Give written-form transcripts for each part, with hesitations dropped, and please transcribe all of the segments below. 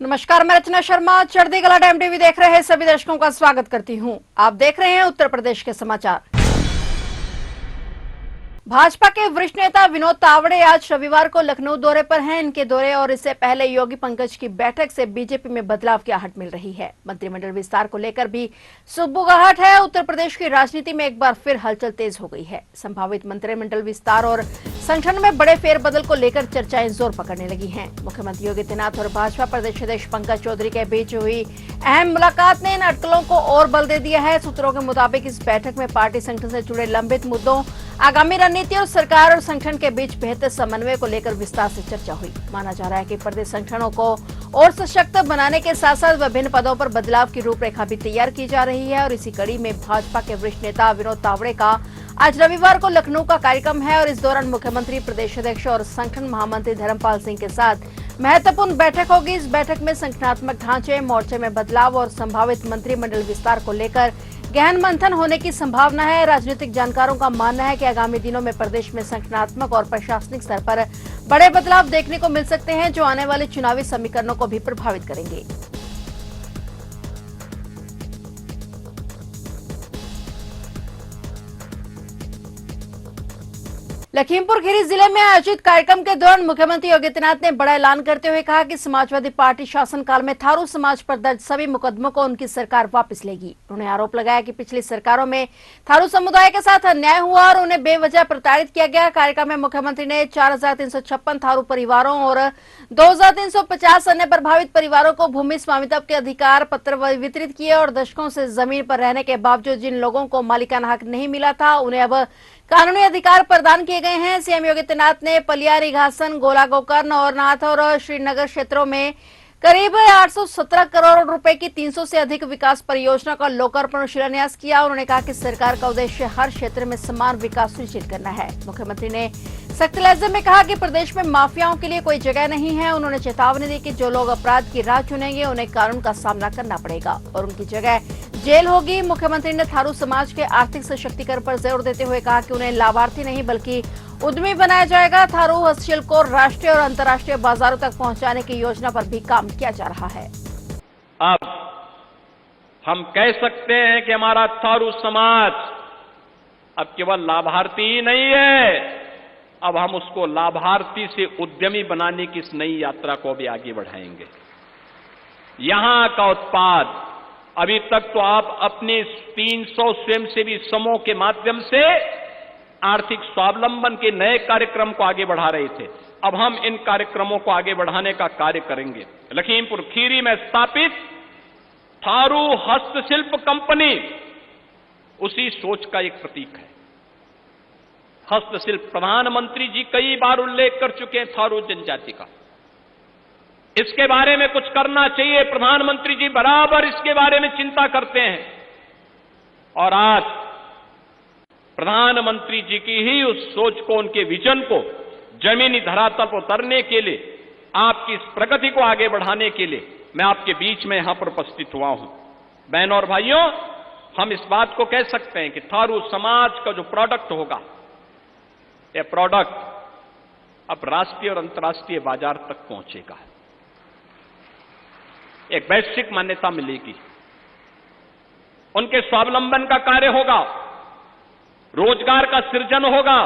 नमस्कार, मैं रचना शर्मा। चढ़ती कला टाइम टीवी देख रहे हैं सभी दर्शकों का स्वागत करती हूं। आप देख रहे हैं उत्तर प्रदेश के समाचार। भाजपा के वरिष्ठ नेता विनोद तावड़े आज रविवार को लखनऊ दौरे पर हैं। इनके दौरे और इससे पहले योगी पंकज की बैठक से बीजेपी में बदलाव की आहट मिल रही है। मंत्रिमंडल विस्तार को लेकर भी सुगबुगाहट है। उत्तर प्रदेश की राजनीति में एक बार फिर हलचल तेज हो गई है। संभावित मंत्रिमंडल विस्तार और संगठन में बड़े फेरबदल को लेकर चर्चाएं जोर पकड़ने लगी हैं। मुख्यमंत्री योगी आदित्यनाथ और भाजपा प्रदेश अध्यक्ष पंकज चौधरी के बीच हुई अहम मुलाकात ने इन अटकलों को और बल दे दिया है। सूत्रों के मुताबिक इस बैठक में पार्टी संगठन से जुड़े लंबित मुद्दों, आगामी रणनीति और सरकार और संगठन के बीच बेहतर समन्वय को लेकर विस्तार से चर्चा हुई। माना जा रहा है कि प्रदेश संगठनों को और सशक्त बनाने के साथ साथ विभिन्न पदों पर बदलाव की रूपरेखा भी तैयार की जा रही है। और इसी कड़ी में भाजपा के वरिष्ठ नेता विनोद तावड़े का आज रविवार को लखनऊ का कार्यक्रम है और इस दौरान मुख्यमंत्री, प्रदेश अध्यक्ष और संगठन महामंत्री धर्मपाल सिंह के साथ महत्वपूर्ण बैठक होगी। इस बैठक में संगठनात्मक ढांचे, मोर्चे में बदलाव और संभावित मंत्रिमंडल विस्तार को लेकर गहन मंथन होने की संभावना है। राजनीतिक जानकारों का मानना है कि आगामी दिनों में प्रदेश में संगठनात्मक और प्रशासनिक स्तर पर बड़े बदलाव देखने को मिल सकते हैं, जो आने वाले चुनावी समीकरणों को भी प्रभावित करेंगे। लखीमपुर खीरी जिले में आयोजित कार्यक्रम के दौरान मुख्यमंत्री योगी आदित्यनाथ ने बड़ा ऐलान करते हुए कहा कि समाजवादी पार्टी शासनकाल में थारू समाज पर दर्ज सभी मुकदमों को उनकी सरकार वापस लेगी। उन्होंने आरोप लगाया कि पिछली सरकारों में थारू समुदाय के साथ अन्याय हुआ और उन्हें बेवजह प्रताड़ित किया गया। कार्यक्रम में मुख्यमंत्री ने 4,356 थारू परिवारों और 2,350 अन्य प्रभावित परिवारों को भूमि स्वामित्व के अधिकार पत्र वितरित किए और दशकों से जमीन पर रहने के बावजूद जिन लोगों को मालिकाना हक नहीं मिला था, उन्हें अब कानूनी अधिकार प्रदान किए गए हैं। सीएम योगी आदित्यनाथ ने पलियारी, घासन, गोला गोकर्ण और नाथ और श्रीनगर क्षेत्रों में करीब 817 करोड़ रुपए की 300 से अधिक विकास परियोजना का लोकार्पण और शिलान्यास किया। उन्होंने कहा कि सरकार का उद्देश्य हर क्षेत्र में समान विकास सुनिश्चित करना है। मुख्यमंत्री ने सख्त लहजे में कहा कि प्रदेश में माफियाओं के लिए कोई जगह नहीं है। उन्होंने चेतावनी दी कि जो लोग अपराध की राह चुनेंगे उन्हें कानून का सामना करना पड़ेगा और उनकी जगह जेल होगी। मुख्यमंत्री ने थारू समाज के आर्थिक सशक्तिकरण पर जोर देते हुए कहा कि उन्हें लाभार्थी नहीं बल्कि उद्यमी बनाया जाएगा। थारू हस्तशिल्प को राष्ट्रीय और अंतर्राष्ट्रीय बाजारों तक पहुंचाने की योजना पर भी काम किया जा रहा है। अब हम कह सकते हैं कि हमारा थारू समाज अब केवल लाभार्थी ही नहीं है, अब हम उसको लाभार्थी से उद्यमी बनाने की इस नई यात्रा को भी आगे बढ़ाएंगे। यहां का उत्पाद, अभी तक तो आप अपने 300 स्वयंसेवी समूह के माध्यम से आर्थिक स्वावलंबन के नए कार्यक्रम को आगे बढ़ा रहे थे। अब हम इन कार्यक्रमों को आगे बढ़ाने का कार्य करेंगे। लखीमपुर खीरी में स्थापित थारू हस्तशिल्प कंपनी उसी सोच का एक प्रतीक है। हस्तशिल्प, प्रधानमंत्री जी कई बार उल्लेख कर चुके हैं थारू जनजाति का। इसके बारे में कुछ करना चाहिए। प्रधानमंत्री जी बराबर इसके बारे में चिंता करते हैं और आज प्रधानमंत्री जी की ही उस सोच को, उनके विजन को जमीनी धरातल पर उतरने के लिए, आपकी इस प्रगति को आगे बढ़ाने के लिए मैं आपके बीच में यहां पर उपस्थित हुआ हूं। बहनों और भाइयों, हम इस बात को कह सकते हैं कि थारू समाज का जो प्रोडक्ट होगा, यह प्रोडक्ट अब राष्ट्रीय और अंतर्राष्ट्रीय बाजार तक पहुंचेगा। एक वैश्विक मान्यता मिलेगी, उनके स्वावलंबन का कार्य होगा, रोजगार का सृजन होगा,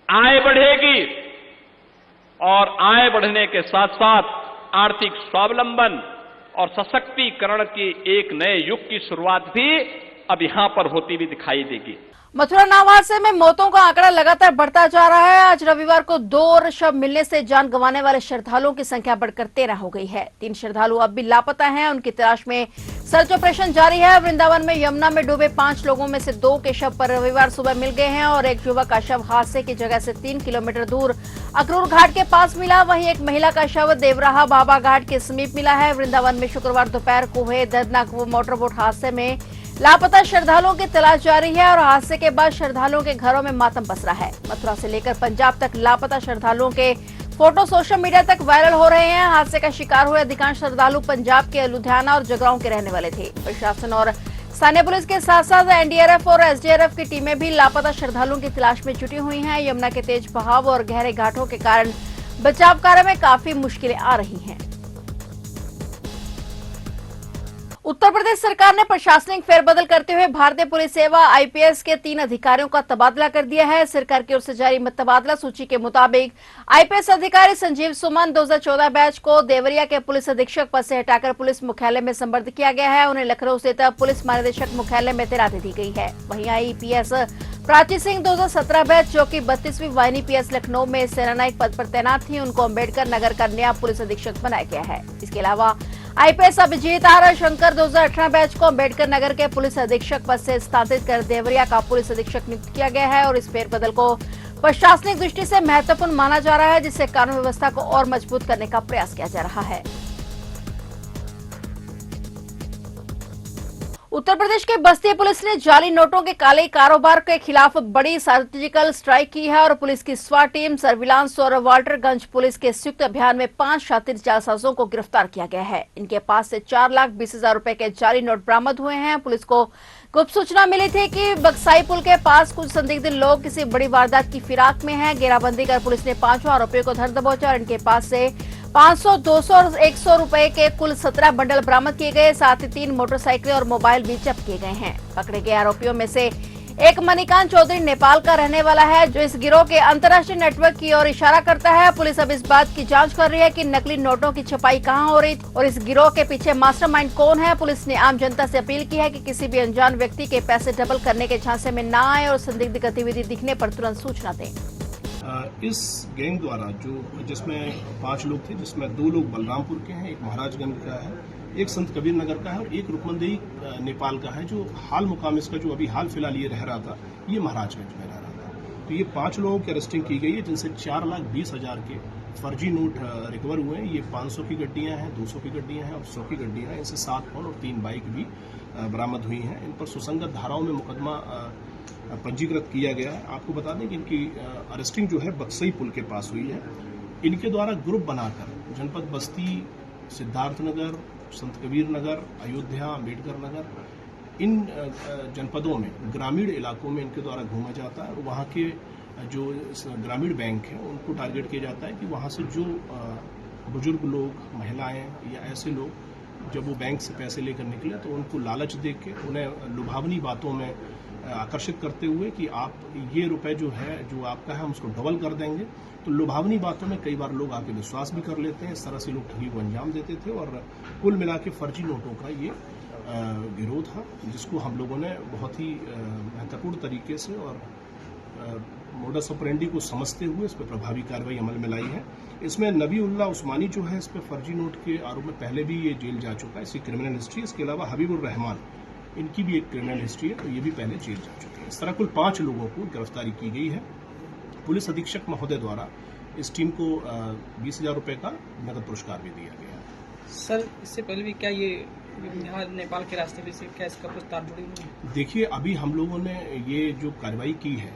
आय बढ़ेगी और आय बढ़ने के साथ साथ आर्थिक स्वावलंबन और सशक्तिकरण के एक नए युग की शुरुआत भी अब यहां पर होती हुई दिखाई देगी। मथुरा नाव हादसे में मौतों का आंकड़ा लगातार बढ़ता जा रहा है। आज रविवार को 2 और शव मिलने से जान गंवाने वाले श्रद्धालुओं की संख्या बढ़कर 13 हो गई है। 3 श्रद्धालु अब भी लापता हैं। उनकी तलाश में सर्च ऑपरेशन जारी है। वृंदावन में यमुना में डूबे 5 लोगों में से 2 के शव पर रविवार सुबह मिल गए हैं और एक युवक का शव हादसे की जगह से 3 किलोमीटर दूर अक्रूर घाट के पास मिला। वहीं एक महिला का शव देवराहा बाबा घाट के समीप मिला है। वृंदावन में शुक्रवार दोपहर को हुए दर्दनाक मोटरबोट हादसे में लापता श्रद्धालुओं की तलाश जारी है और हादसे के बाद श्रद्धालुओं के घरों में मातम पसरा है। मथुरा से लेकर पंजाब तक लापता श्रद्धालुओं के फोटो सोशल मीडिया तक वायरल हो रहे हैं। हादसे का शिकार हुए अधिकांश श्रद्धालु पंजाब के लुधियाना और जगरांव के रहने वाले थे। प्रशासन और स्थानीय पुलिस के साथ साथ एनडीआरएफ और एसडीआरएफ की टीमें भी लापता श्रद्धालुओं की तलाश में जुटी हुई हैं। यमुना के तेज बहाव और गहरे घाटों के कारण बचाव कार्य में काफी मुश्किलें आ रही हैं। उत्तर प्रदेश सरकार ने प्रशासनिक फेरबदल करते हुए भारतीय पुलिस सेवा आईपीएस के 3 अधिकारियों का तबादला कर दिया है। सरकार की ओर से जारी तबादला सूची के मुताबिक आईपीएस अधिकारी संजीव सुमन 2014 बैच को देवरिया के पुलिस अधीक्षक पद से हटाकर पुलिस मुख्यालय में संबर्धित किया गया है। उन्हें लखनऊ स्थित पुलिस महानिदेशक मुख्यालय में तैनाती दी गई है। वहीं आईपीएस प्राची सिंह 2017 बैच जो कि 32वीं वाहिनी पीएस लखनऊ में सेनानायक पद पर तैनात थी, उनको अम्बेडकर नगर का नया पुलिस अधीक्षक बनाया गया है। इसके अलावा IPS Abhijeet R Shankar 2018 batch को अम्बेडकर नगर के पुलिस अधीक्षक पद से स्थानांतरित कर देवरिया का पुलिस अधीक्षक नियुक्त किया गया है और इस फेरबदल को प्रशासनिक दृष्टि से महत्वपूर्ण माना जा रहा है, जिससे कानून व्यवस्था को और मजबूत करने का प्रयास किया जा रहा है। उत्तर प्रदेश के बस्ती पुलिस ने जाली नोटों के काले कारोबार के खिलाफ बड़ी सर्जिकल स्ट्राइक की है और पुलिस की स्वाट टीम, सर्विलांस और वाल्टरगंज पुलिस के संयुक्त अभियान में 5 शातिर जासूसों को गिरफ्तार किया गया है। इनके पास से 4,20,000 रुपए के जाली नोट बरामद हुए हैं। पुलिस को गुप्त सूचना मिली थी कि बक्साई पुल के पास कुछ संदिग्ध लोग किसी बड़ी वारदात की फिराक में हैं। घेराबंदी कर पुलिस ने 5 आरोपियों को धर दबोचा और इनके पास से 500, 200 और 100 रुपए के कुल 17 बंडल बरामद किए गए। साथ ही 3 मोटरसाइकिलें और मोबाइल भी जब्त किए गए हैं। पकड़े गए आरोपियों में से एक मणिकांत चौधरी नेपाल का रहने वाला है, जो इस गिरोह के अंतर्राष्ट्रीय नेटवर्क की ओर इशारा करता है। पुलिस अब इस बात की जांच कर रही है कि नकली नोटों की छपाई कहां हो रही थी और इस गिरोह के पीछे मास्टरमाइंड कौन है। पुलिस ने आम जनता से अपील की है कि किसी भी अनजान व्यक्ति के पैसे डबल करने के झांसे में न आए और संदिग्ध गतिविधि दिखने पर तुरंत सूचना दें। इस गैंग द्वारा जिसमें 5 लोग थे, जिसमें 2 लोग बलरामपुर के हैं, एक महाराजगंज का है, एक संत कबीर नगर का है और एक रुकमंदेही नेपाल का है। जो हाल मुकाम इसका जो अभी हाल फिलहाल ये रह रहा था, ये महाराजगंज में रह रहा था। तो ये 5 लोगों की अरेस्टिंग की गई है, जिनसे 4,20,000 के फर्जी नोट रिकवर हुए हैं। ये 500 की गड्डियां हैं, 200 की गड्डियां हैं और 100 की गड्डियां हैं। इनसे 7 फोन और 3 बाइक भी बरामद हुई हैं। इन पर सुसंगत धाराओं में मुकदमा पंजीकृत किया गया है। आपको बता दें कि इनकी अरेस्टिंग जो है बक्सई पुल के पास हुई है। इनके द्वारा ग्रुप बनाकर जनपद बस्ती, सिद्धार्थनगर, संत कबीर नगर, अयोध्या, अम्बेडकर नगर, इन जनपदों में ग्रामीण इलाकों में इनके द्वारा घूमा जाता है और वहाँ के जो ग्रामीण बैंक हैं उनको टारगेट किया जाता है कि वहाँ से जो बुजुर्ग लोग, महिलाएं या ऐसे लोग जब वो बैंक से पैसे लेकर निकले तो उनको लालच देके के उन्हें लुभावनी बातों में आकर्षित करते हुए कि आप ये रुपए जो है जो आपका है हम उसको डबल कर देंगे। तो लुभावनी बातों में कई बार लोग आके विश्वास भी कर लेते हैं। इस तरह से लोग ठगी को अंजाम देते थे और कुल मिला के फर्जी नोटों का ये गिरोह था, जिसको हम लोगों ने बहुत ही महत्वपूर्ण तरीके से और मोडस ऑपरेंडी को समझते हुए इस पर प्रभावी कार्रवाई अमल में लाई है। इसमें नबीउल्लाह उस्मानी जो है इस पर फर्जी नोट के आरोप में पहले भी ये जेल जा चुका है, इसकी क्रिमिनल हिस्ट्री। इसके अलावा हबीबुर रहमान, इनकी भी एक क्रिमिनल हिस्ट्री है, तो ये भी पहले जेल जा चुके हैं। इस तरह कुल 5 लोगों को गिरफ्तारी की गई है। पुलिस अधीक्षक महोदय द्वारा इस टीम को 20,000 रुपए का नगद पुरस्कार भी दिया गया है। सर, इससे पहले भी क्या ये यहाँ नेपाल के रास्ते पे से क्या इसका कुछ तार जुड़ी हुई है? देखिए, अभी हम लोगों ने ये जो कार्रवाई की है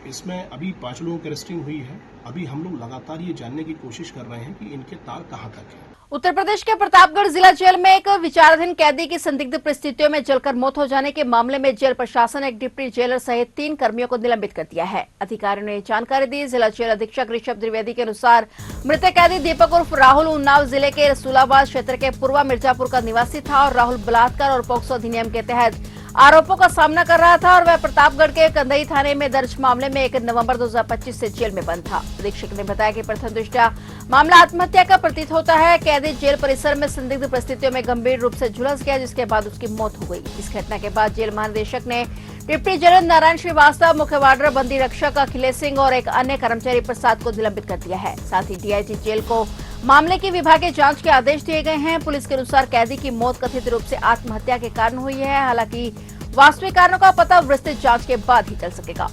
इसमें अभी 5 लोगों की अरेस्टिंग हुई है। अभी हम लोग लगातार ये जानने की कोशिश कर रहे हैं कि इनके तार कहाँ तक है। उत्तर प्रदेश के प्रतापगढ़ जिला जेल में एक विचाराधीन कैदी की संदिग्ध परिस्थितियों में जलकर मौत हो जाने के मामले में जेल प्रशासन एक डिप्टी जेलर सहित 3 कर्मियों को निलंबित कर दिया है। अधिकारियों ने जानकारी दी। जिला जेल अधीक्षक ऋषभ द्विवेदी के अनुसार मृतक कैदी दीपक उर्फ राहुल उन्नाव जिले के रसूलाबाद क्षेत्र के पूर्वा मिर्जापुर का निवासी था और राहुल बलात्कार और पोक्सो अधिनियम के तहत आरोपों का सामना कर रहा था और वह प्रतापगढ़ के कंदई थाने में दर्ज मामले में 1 नवंबर 2025 से जेल में बंद था। अधीक्षक ने बताया कि प्रथम दृष्टया मामला आत्महत्या का प्रतीत होता है। कैदी जेल परिसर में संदिग्ध परिस्थितियों में गंभीर रूप से झुलस गया, जिसके बाद उसकी मौत हो गई। इस घटना के बाद जेल महानिदेशक ने डिप्टी जेलर नारायण श्रीवास्तव, मुख्य वार्डर बंदी रक्षक अखिलेश सिंह और एक अन्य कर्मचारी प्रसाद को निलंबित कर दिया है। साथ ही डीआईजी जेल को मामले की विभागीय जांच के आदेश दिए गए हैं। पुलिस के अनुसार कैदी की मौत कथित रूप से आत्महत्या के कारण हुई है। हालांकि वास्तविक कारणों का पता विस्तृत जांच के बाद ही चल सकेगा।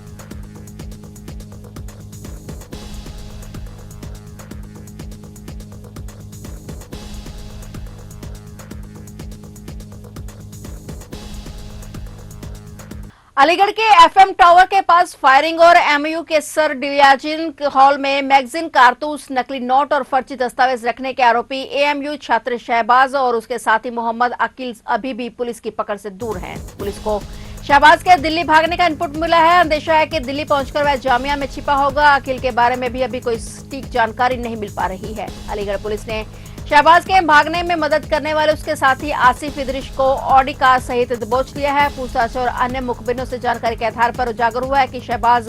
अलीगढ़ के एफएम टावर के पास फायरिंग और एमयू के सर डियाजिन हॉल में मैगजीन, कारतूस, नकली नोट और फर्जी दस्तावेज रखने के आरोपी एएमयू छात्र शहबाज और उसके साथी मोहम्मद अकील अभी भी पुलिस की पकड़ से दूर हैं। पुलिस को शहबाज के दिल्ली भागने का इनपुट मिला है। अंदेशा है कि दिल्ली पहुंचकर वह जामिया में छिपा होगा। अकील के बारे में भी अभी कोई सटीक जानकारी नहीं मिल पा रही है। अलीगढ़ पुलिस ने शहबाज के भागने में मदद करने वाले उसके साथी आसिफ इदरीश को ऑडी कार सहित दबोच लिया है। पूछताछ और अन्य मुखबिरों से जानकारी के आधार पर उजागर हुआ है कि शहबाज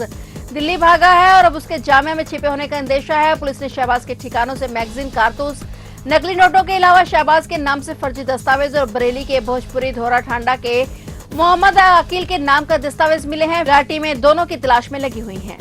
दिल्ली भागा है और अब उसके जामिया में छिपे होने का अंदेशा है। पुलिस ने शहबाज के ठिकानों से मैगजीन, कारतूस, नकली नोटों के अलावा शहबाज के नाम से फर्जी दस्तावेज और बरेली के भोजपुरी धोरा ठांडा के मोहम्मद अकील के नाम का दस्तावेज मिले हैं। घाटी में दोनों की तलाश में लगी हुई है।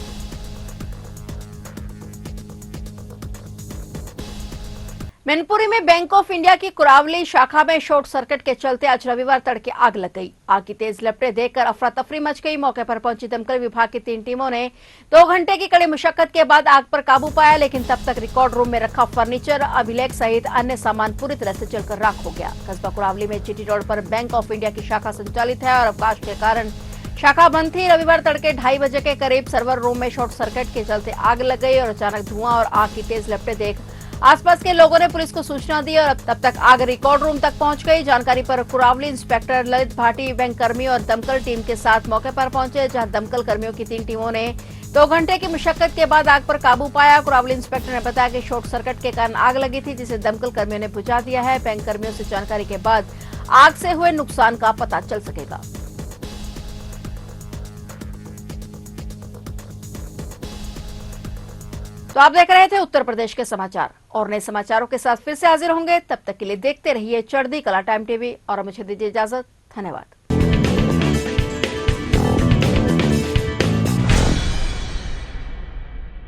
मैनपुरी में बैंक ऑफ इंडिया की कुरावली शाखा में शॉर्ट सर्किट के चलते आज रविवार तड़के आग लग गई। आग की तेज लपटें देखकर अफरा तफरी मच गई। मौके पर पहुंची दमकल विभाग की 3 टीमों ने 2 घंटे की कड़ी मशक्कत के बाद आग पर काबू पाया, लेकिन तब तक रिकॉर्ड रूम में रखा फर्नीचर, अभिलेख सहित अन्य सामान पूरी तरह से जलकर राख हो गया। कस्बा कुरावली में जीटी रोड पर बैंक ऑफ इंडिया की शाखा संचालित है और अवकाश के कारण शाखा बंद थी। रविवार तड़के 2:30 बजे के करीब सर्वर रूम में शॉर्ट सर्किट के चलते आग लग गई और अचानक धुआं और आग की तेज लपटें देख आसपास के लोगों ने पुलिस को सूचना दी और तब तक आग रिकॉर्ड रूम तक पहुंच गई। जानकारी पर कुरावली इंस्पेक्टर ललित भाटी बैंक कर्मी और दमकल टीम के साथ मौके पर पहुंचे, जहां दमकल कर्मियों की 3 टीमों ने 2 घंटे की मशक्कत के बाद आग पर काबू पाया। कुरावली इंस्पेक्टर ने बताया कि शॉर्ट सर्किट के कारण आग लगी थी, जिसे दमकल कर्मियों ने बुझा दिया है। बैंक कर्मियों से जानकारी के बाद आग से हुए नुकसान का पता चल सकेगा। तो आप देख रहे थे उत्तर प्रदेश के समाचार और नए समाचारों के साथ फिर से हाजिर होंगे। तब तक के लिए देखते रहिए चढ़ती कला टाइम टीवी और मुझे दीजिए इजाजत। धन्यवाद।